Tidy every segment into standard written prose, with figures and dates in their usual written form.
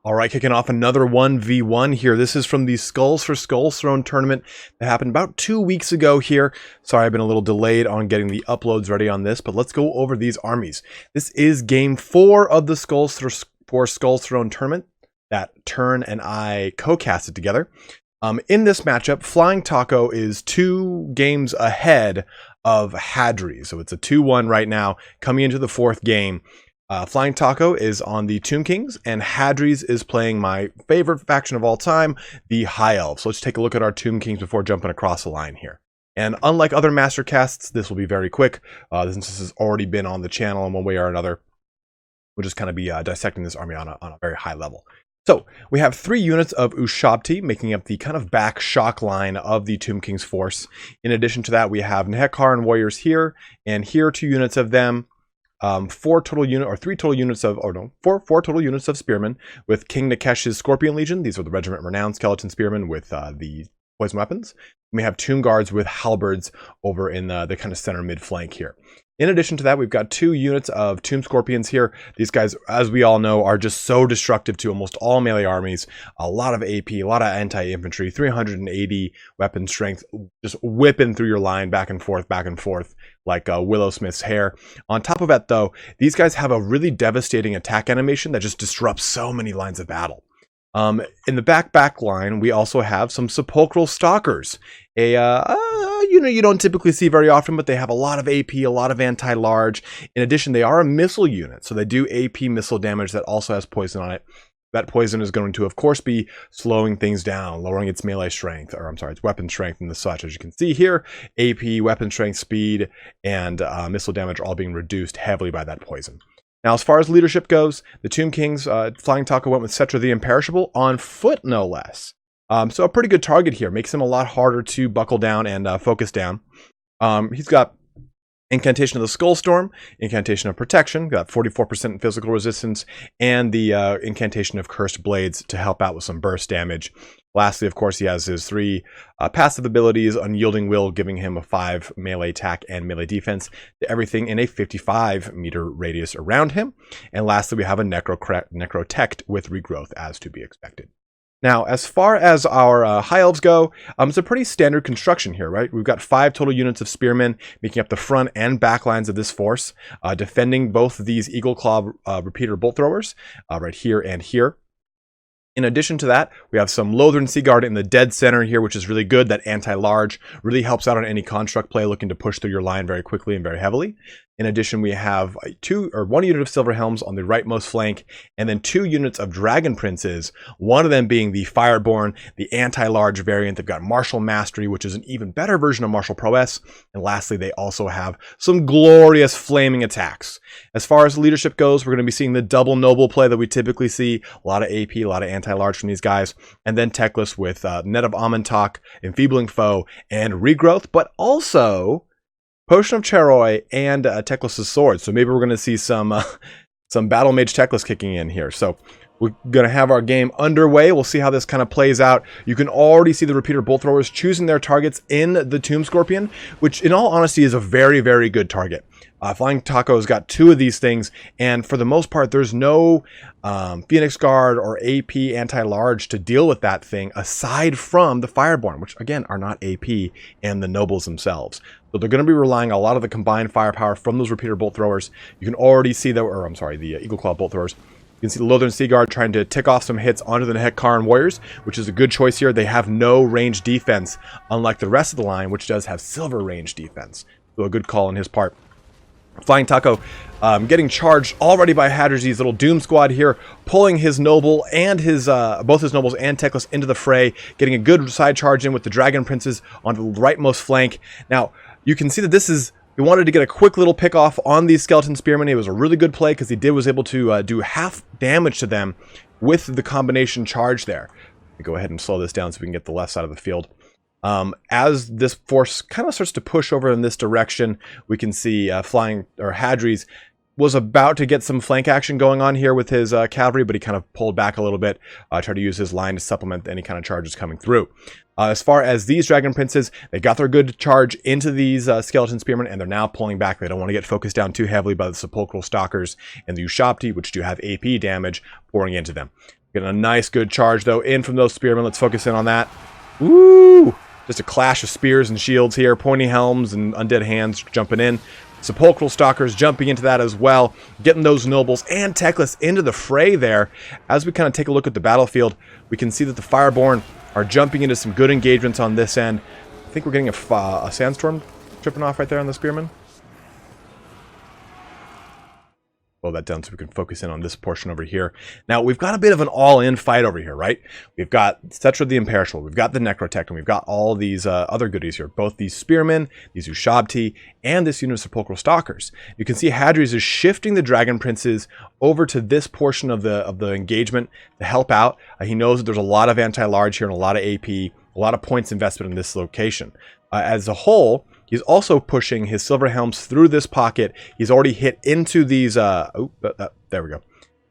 All right, kicking off another 1v1 here. This is from the Skulls for Skulls Thrown tournament that happened about 2 weeks ago here. Sorry, I've been a little delayed on getting the uploads ready on this, but let's go over these armies. This is game 4 of the Skulls for Skulls Thrown tournament that Turn and I co-casted together. In this matchup, Flying Taco is 2 games ahead of Hadres. So it's a 2-1 right now, coming into the 4th game. Flying Taco is on the Tomb Kings, and Hadres is playing my favorite faction of all time, the High Elves. So let's take a look at our Tomb Kings before jumping across the line here. And unlike other Mastercasts, this will be very quick, since this has already been on the channel in one way or another. We'll just kind of be dissecting this army on a very high level. So we have 3 units of Ushabti making up the kind of back shock line of the Tomb Kings force. In addition to that, we have Nehekaran warriors here, and here 2 units of them. 4 total units of spearmen with King Nikesh's Scorpion Legion. These are the Regiment Renowned Skeleton Spearmen with the poison weapons. We have Tomb Guards with halberds over in the kind of center mid flank here. In addition to that, we've got 2 units of Tomb Scorpions here. These guys, as we all know, are just so destructive to almost all melee armies. A lot of AP, a lot of anti-infantry, 380 weapon strength, just whipping through your line back and forth like Willow Smith's hair. On top of that, though, these guys have a really devastating attack animation that just disrupts so many lines of battle. In the back line, we also have some Sepulchral Stalkers. You don't typically see very often, but they have a lot of AP, a lot of anti-large. In addition, they are a missile unit, so they do AP missile damage that also has poison on it. That poison is going to, of course, be slowing things down, lowering its melee strength, or I'm sorry, its weapon strength and the such. As you can see here, AP, weapon strength, speed, and missile damage are all being reduced heavily by that poison. Now, as far as leadership goes, the Tomb Kings, Flying Taco went with Cetra the Imperishable on foot, no less. So a pretty good target here. Makes him a lot harder to buckle down and focus down. He's got Incantation of the Skullstorm, Incantation of Protection, got 44% physical resistance, and the Incantation of Cursed Blades to help out with some burst damage. Lastly, of course, he has his 3 passive abilities, Unyielding Will, giving him a 5 melee attack and melee defense to everything in a 55-meter radius around him. And lastly, we have a Necrotect with Regrowth, as to be expected. Now, as far as our High Elves go, it's a pretty standard construction here, right? We've got 5 total units of spearmen making up the front and back lines of this force, defending both of these Eagle Claw repeater bolt throwers right here and here. In addition to that, we have some Lothern Seaguard in the dead center here, which is really good. That anti-large really helps out on any construct play looking to push through your line very quickly and very heavily. In addition, we have 1 unit of Silver Helms on the rightmost flank, and then 2 units of Dragon Princes, one of them being the Fireborn, the anti-large variant. They've got Martial Mastery, which is an even better version of Martial Prowess. And lastly, they also have some glorious flaming attacks. As far as leadership goes, we're going to be seeing the double noble play that we typically see. A lot of AP, a lot of anti-large from these guys. And then Teclis with Net of Amantak, Enfeebling Foe, and Regrowth, but also Potion of Charoi and Teclis' Sword. So maybe we're going to see some Battle Mage Teclis kicking in here. So we're going to have our game underway. We'll see how this kind of plays out. You can already see the repeater bolt throwers choosing their targets in the Tomb Scorpion, which in all honesty is a very, very good target. Flying Taco's got 2 of these things, and for the most part, there's no Phoenix Guard or AP anti-large to deal with that thing, aside from the Fireborn, which again are not AP, and the Nobles themselves. So they're going to be relying on a lot of the combined firepower from those repeater bolt throwers. You can already see the Eagle Claw bolt throwers. You can see the Lothern Seaguard trying to tick off some hits onto the Nehekaran warriors, which is a good choice here. They have no range defense, unlike the rest of the line, which does have silver range defense. So a good call on his part. Flying Taco getting charged already by Hadres' little Doom Squad here, pulling his noble and both his nobles and Teclis into the fray, getting a good side charge in with the Dragon Princes on the rightmost flank. Now, you can see that he wanted to get a quick little pick off on these Skeleton Spearmen. It was a really good play because he was able to do half damage to them with the combination charge there. Go ahead and slow this down so we can get the left side of the field. As this force kind of starts to push over in this direction, we can see Hadres was about to get some flank action going on here with his cavalry, but he kind of pulled back a little bit, tried to use his line to supplement any kind of charges coming through. As far as these Dragon Princes, they got their good charge into these Skeleton Spearmen, and they're now pulling back. They don't want to get focused down too heavily by the Sepulchral Stalkers and the Ushabti, which do have AP damage pouring into them. Getting a nice, good charge, though, in from those spearmen. Let's focus in on that. Woo! Just a clash of spears and shields here. Pointy helms and undead hands jumping in. Sepulchral Stalkers jumping into that as well. Getting those nobles and Teclis into the fray there. As we kind of take a look at the battlefield, we can see that the Fireborn are jumping into some good engagements on this end. I think we're getting a sandstorm tripping off right there on the spearmen. Slow that down so we can focus in on this portion over here. Now, we've got a bit of an all-in fight over here, right? We've got Cetra the Imperishable, we've got the Necrotect, and we've got all these other goodies here. Both these Spearmen, these Ushabti, and this unit of Sepulchral Stalkers. You can see Hadres is shifting the Dragon Princes over to this portion of the engagement to help out. He knows that there's a lot of anti-large here and a lot of AP, a lot of points investment in this location. As a whole, he's also pushing his Silver Helms through this pocket. He's already hit into these, there we go,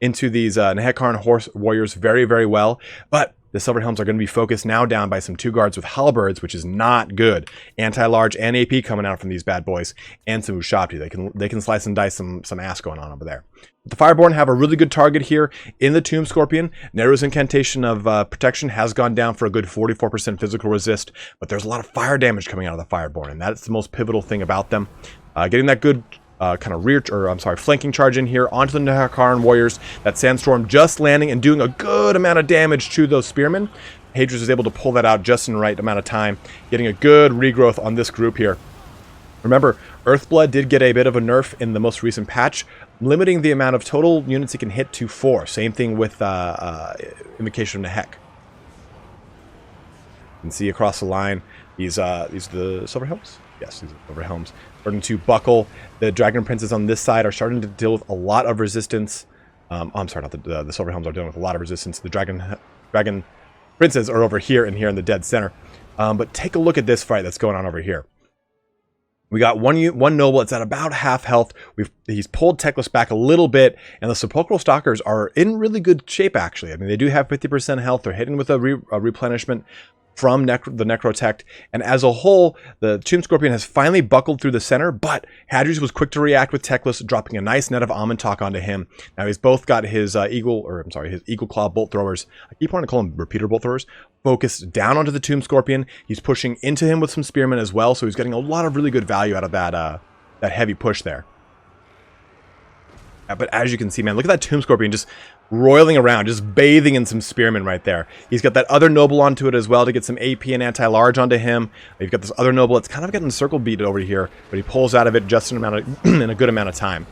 into these Nehekarn Horse Warriors very, very well. But the Silver Helms are going to be focused now down by some 2 guards with halberds, which is not good. Anti-large and AP coming out from these bad boys, and some Ushabti. They can slice and dice some ass going on over there. The Fireborn have a really good target here in the Tomb Scorpion. Nero's incantation of protection has gone down for a good 44% physical resist, but there's a lot of fire damage coming out of the Fireborn, and that's the most pivotal thing about them. Getting that good kind of flanking charge in here onto the Nehekarn Warriors. That Sandstorm just landing and doing a good amount of damage to those Spearmen. Hadres is able to pull that out just in the right amount of time, getting a good regrowth on this group here. Remember, Earthblood did get a bit of a nerf in the most recent patch, limiting the amount of total units he can hit to 4. Same thing with Invocation of Nehek. You can see across the line, these are the Silver Helms? Yes, these are the Silver Helms. Starting to buckle. The Dragon Princes on this side are starting to deal with a lot of resistance. I'm sorry, not the Silver Helms are dealing with a lot of resistance. The Dragon Princes are over here and here in the dead center. But take a look at this fight that's going on over here. We got one noble. It's at about half health. He's pulled Teclis back a little bit, and the Sepulchral Stalkers are in really good shape, actually. I mean, they do have 50% health. They're hitting with a replenishment from the Necrotect, and as a whole, the Tomb Scorpion has finally buckled through the center, but Hadres was quick to react with Teclis, dropping a nice net of Almond Talk onto him. Now he's both got his his Eagle Claw bolt throwers. I keep wanting to call them repeater bolt throwers. Focused down onto the Tomb Scorpion. He's pushing into him with some Spearmen as well, so he's getting a lot of really good value out of that heavy push there. But as you can see, man, look at that Tomb Scorpion just roiling around, just bathing in some Spearmen right there. He's got that other noble onto it as well to get some AP and anti-large onto him. You've got this other noble that's kind of getting circle beat over here, but he pulls out of it just in a good amount of time.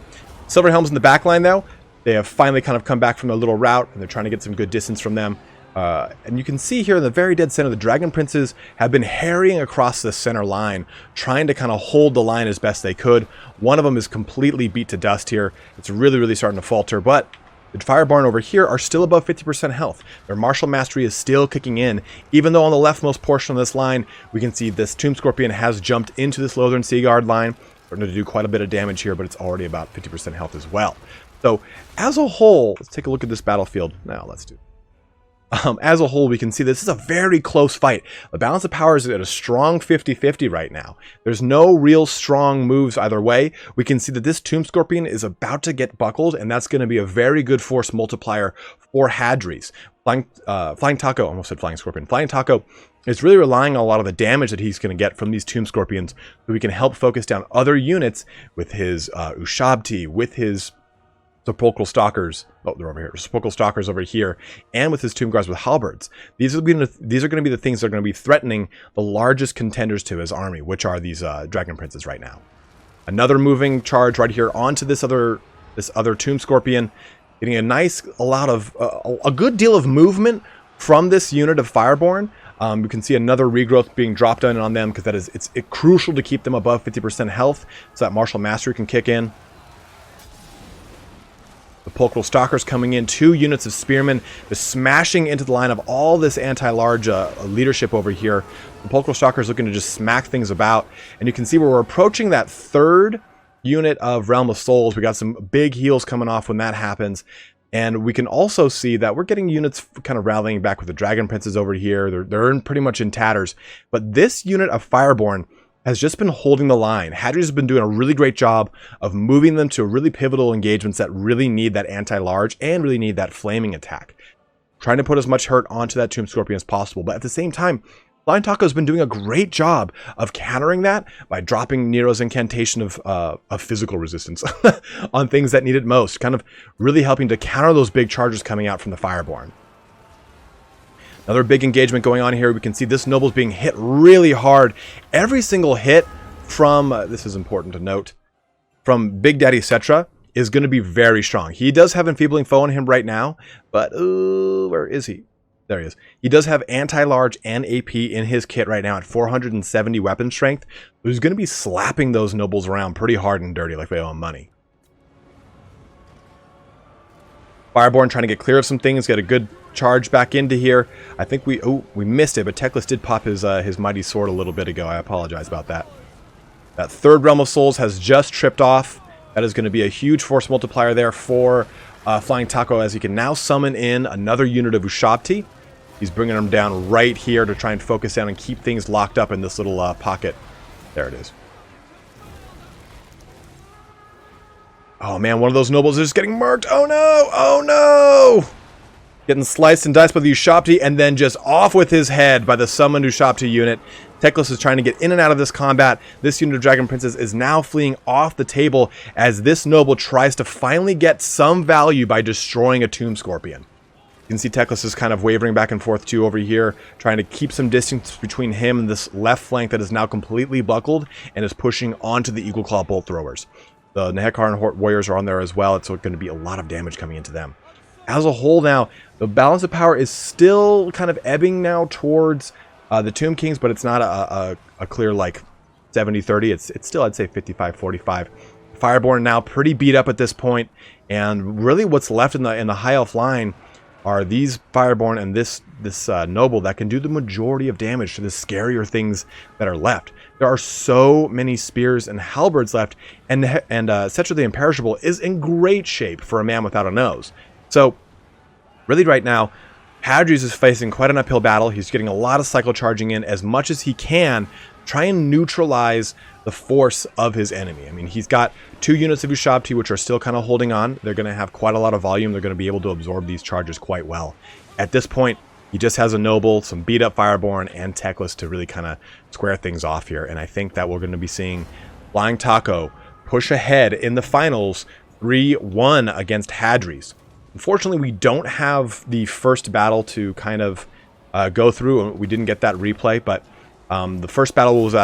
Silver Helms in the back line, though, they have finally kind of come back from their little route, and they're trying to get some good distance from them. And you can see here in the very dead center, the Dragon Princes have been harrying across the center line, trying to kind of hold the line as best they could. One of them is completely beat to dust here. It's really, really starting to falter, but the Fireborn over here are still above 50% health. Their martial mastery is still kicking in, even though on the leftmost portion of this line, we can see this Tomb Scorpion has jumped into this Lothern Seaguard line. Starting to do quite a bit of damage here, but it's already about 50% health as well. So, as a whole, let's take a look at this battlefield. Now, let's do as a whole, we can see this is a very close fight. The balance of power is at a strong 50-50 right now. There's no real strong moves either way. We can see that this Tomb Scorpion is about to get buckled, and that's going to be a very good force multiplier for Hadres. Flying Taco, almost said Flying Scorpion. Flying Taco is really relying on a lot of the damage that he's going to get from these Tomb Scorpions, so we can help focus down other units with his Ushabti, with his Sepulchral Stalkers. Oh, they're over here. Sepulchral Stalkers over here, and with his Tomb Guards with halberds. These are going to be the things that are going to be threatening the largest contenders to his army, which are these Dragon Princes right now. Another moving charge right here onto this other Tomb Scorpion, getting a good deal of movement from this unit of Fireborn. You can see another regrowth being dropped in on them because it's crucial to keep them above 50% health, so that martial mastery can kick in. The Sepulchral Stalkers coming in, 2 units of Spearmen, just smashing into the line of all this anti-large leadership over here. The Sepulchral Stalkers looking to just smack things about, and you can see where we're approaching that 3rd unit of Realm of Souls. We got some big heals coming off when that happens, and we can also see that we're getting units kind of rallying back with the Dragon Princes over here. They're pretty much in tatters, but this unit of Fireborn has just been holding the line. Hadres has been doing a really great job of moving them to really pivotal engagements that really need that anti-large and really need that flaming attack. trying to put as much hurt onto that Tomb Scorpion as possible. But at the same time, Flying Taco has been doing a great job of countering that by dropping Nero's incantation of physical resistance on things that need it most, kind of really helping to counter those big charges coming out from the Fireborn. Another big engagement going on here. We can see this noble's being hit really hard. Every single hit from, this is important to note, from Big Daddy Cetra is going to be very strong. He does have Enfeebling Foe on him right now, but where is he? There he is. He does have anti-large and AP in his kit right now at 470 weapon strength. He's going to be slapping those nobles around pretty hard and dirty like they owe him money. Fireborn trying to get clear of some things, get a good charge back into here. I think we missed it, but Teclis did pop his mighty sword a little bit ago. I apologize about that. That third Realm of Souls has just tripped off. That is going to be a huge force multiplier there for Flying Taco, as he can now summon in another unit of Ushabti. He's bringing them down right here to try and focus down and keep things locked up in this little pocket. There it is. Oh man, one of those nobles is just getting murked. Oh no! Oh no! Getting sliced and diced by the Ushabti, and then just off with his head by the summoned Ushabti unit. Teclis is trying to get in and out of this combat. This unit of Dragon Princes is now fleeing off the table as this noble tries to finally get some value by destroying a Tomb Scorpion. You can see Teclis is kind of wavering back and forth too over here, trying to keep some distance between him and this left flank that is now completely buckled and is pushing onto the Eagle Claw Bolt Throwers. The Nehekar Warriors are on there as well. It's going to be a lot of damage coming into them. As a whole now, the balance of power is still kind of ebbing now towards the Tomb Kings, but it's not a clear like 70-30. It's still, I'd say, 55-45. Fireborn now pretty beat up at this point, and really what's left in the High Elf line are these Fireborn and this Noble that can do the majority of damage to the scarier things that are left. There are so many spears and halberds left, and Cetra the Imperishable is in great shape for a man without a nose. So, really right now, Hadres is facing quite an uphill battle. He's getting a lot of cycle charging in as much as he can, try and neutralize the force of his enemy. I mean, he's got 2 units of Ushabti, which are still kind of holding on. They're going to have quite a lot of volume. They're going to be able to absorb these charges quite well. At this point, he just has a Noble, some beat up Fireborn, and Teclis to really kind of square things off here. And I think that we're going to be seeing Flying Taco push ahead in the finals 3-1 against Hadres. Unfortunately, we don't have the first battle to kind of go through. We didn't get that replay, but the first battle was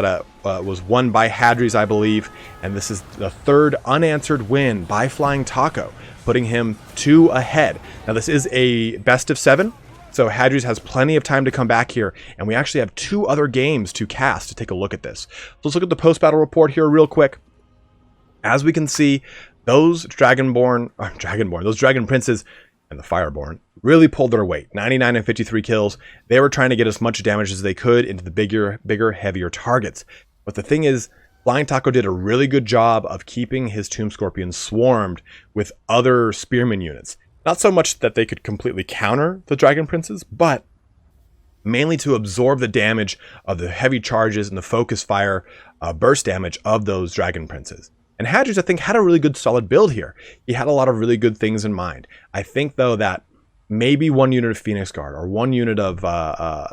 was won by Hadres, I believe, and this is the third unanswered win by Flying Taco, putting him 2 ahead. Now, this is a best of 7, so Hadres has plenty of time to come back here, and we actually have 2 other games to cast to take a look at this. So let's look at the post-battle report here real quick. As we can see, those those Dragon Princes and the Fireborn really pulled their weight. 99 and 53 kills. They were trying to get as much damage as they could into the bigger, heavier targets. But the thing is, Flying Taco did a really good job of keeping his Tomb Scorpions swarmed with other Spearman units. Not so much that they could completely counter the Dragon Princes, but mainly to absorb the damage of the heavy charges and the focus fire burst damage of those Dragon Princes. And Hadres, I think, had a really good solid build here. He had a lot of really good things in mind. I think, though, that maybe 1 unit of Phoenix Guard or 1 unit of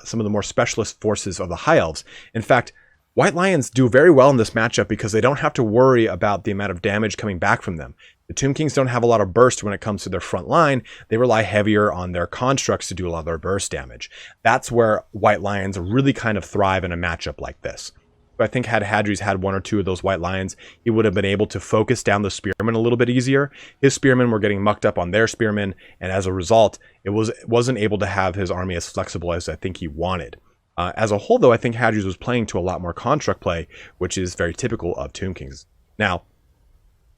some of the more specialist forces of the High Elves. In fact, White Lions do very well in this matchup because they don't have to worry about the amount of damage coming back from them. The Tomb Kings don't have a lot of burst when it comes to their front line. They rely heavier on their constructs to do a lot of their burst damage. That's where White Lions really kind of thrive in a matchup like this. I think had Hadres had 1 or 2 of those White Lions, he would have been able to focus down the Spearmen a little bit easier. His Spearmen were getting mucked up on their Spearmen, and as a result, it wasn't able to have his army as flexible as I think he wanted. As a whole, though, I think Hadres was playing to a lot more construct play, which is very typical of Tomb Kings. Now,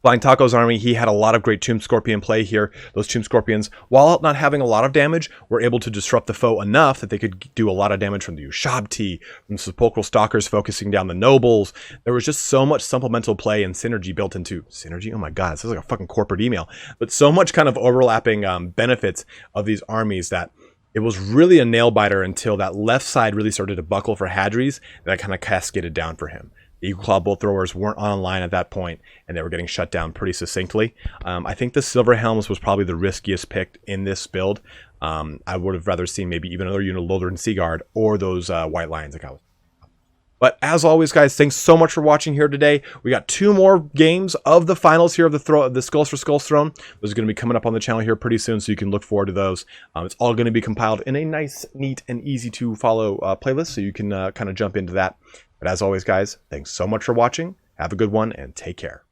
Flying Taco's army, he had a lot of great Tomb Scorpion play here. Those Tomb Scorpions, while not having a lot of damage, were able to disrupt the foe enough that they could do a lot of damage from the Ushabti, from the Sepulchral Stalkers focusing down the Nobles. There was just so much supplemental play and synergy built into... Synergy? Oh my god, this is like a fucking corporate email. But so much kind of overlapping benefits of these armies that it was really a nail-biter until that left side really started to buckle for Hadres, and that kind of cascaded down for him. The Eagle Claw bolt throwers weren't online at that point, and they were getting shut down pretty succinctly. I think the Silver Helms was probably the riskiest pick in this build. I would have rather seen maybe even another unit of Lothar and Seaguard or those White Lions like I was. But as always, guys, thanks so much for watching here today. We got 2 more games of the finals here of the Skulls for Skulls Throne. Those are going to be coming up on the channel here pretty soon, so you can look forward to those. It's all going to be compiled in a nice, neat, and easy to follow playlist, so you can kind of jump into that. But as always, guys, thanks so much for watching. Have a good one, and take care.